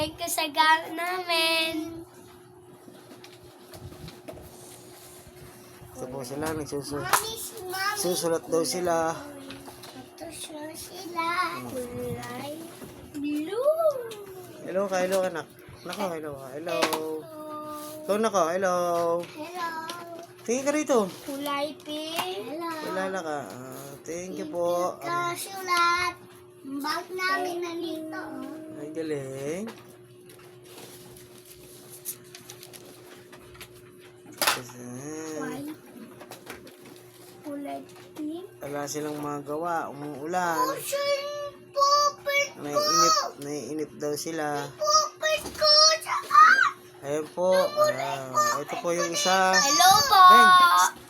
Thank you sa gamit namin. Ito po sila, susulat daw sila. Susulat sila. Kulay blue. Hello ka, hello anak. Nako, hello ka, hello. Ikaw nako, hello. Hello. Tingin ka rito. Kulay pink. Hello. Kilala ka. Thank you po. Sulat. Bag namin nandito. Ay, galing. White. Kulay pink. Wala silang magawa. Umuulan. Ocean puppet ko. Naiinip daw sila. Puppet ko. Ayun po. Ito po yung isa. Hello po. Beng.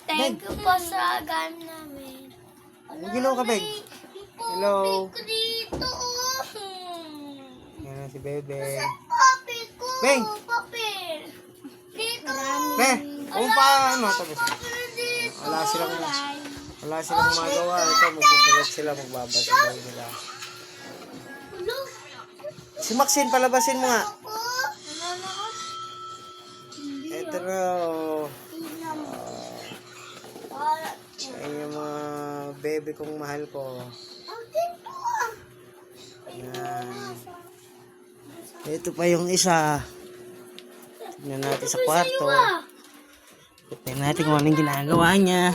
Thank you po sa gamit namin. Hello ka, Beng. Hello. Puppet ko dito. Yan si Bebe. Puppet ko. Beng. Puppet. Dito. Be, kung paano tapos. Dito. Wala silang magawa. Ito, magsusulat sila, magbabasa daw nila. Si Maxine, palabasin mo nga. Ito na. Ayun yung mga bebe kong mahal ko. Yan. Ito pa yung isa. Tignan natin sa kwarto. Tignan natin kung anong ginagawa niya.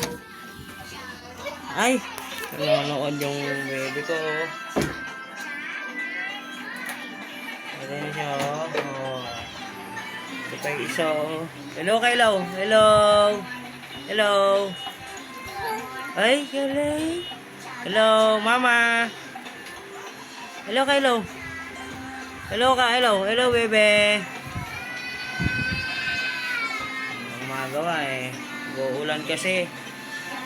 Ay! Nanonood yung bebe ko. Ayan siya, oh. Ito pa yung isa, oh. Hello, Kaylaw. Hello. Hello. Ay, galing. Hello, Mama. Hello, Kaylaw. Hello ka, hello. Hello, bebe. Ang magawa eh. Uulan kasi.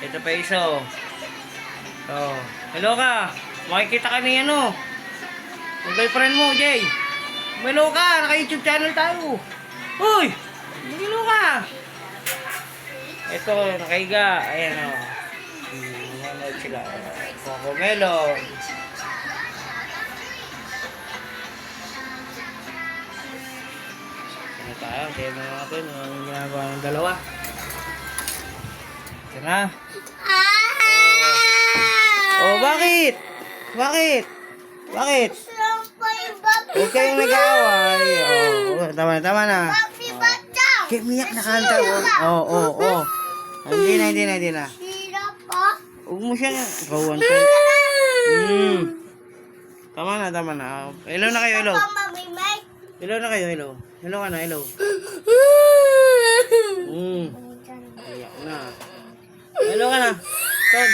Ito pa isa, oh. Oh. Hello ka. Makikita ka ni ano. Ang girlfriend mo, Jay. Hello ka. Naka-YouTube channel tayo. Uy! Hello ka. Ito, nakahiga. Ayan, oh. Nanonood sila. Cocomelon. Ano tayo? Tignan natin ang ginagawa ng dalawa. Ito na. Oh, bakit? Bakit? Bakit? Huwag kayong nag-aaway. Oh, tama na. Kaya miyak na kanta. Oh. Hindi na. Huwag mo siya. Gawan ko. Tama na. Hello na kayo, hello. Hello na kayo, hello. Hello ka na, hello. Ayak na. Hello ka na. Ton.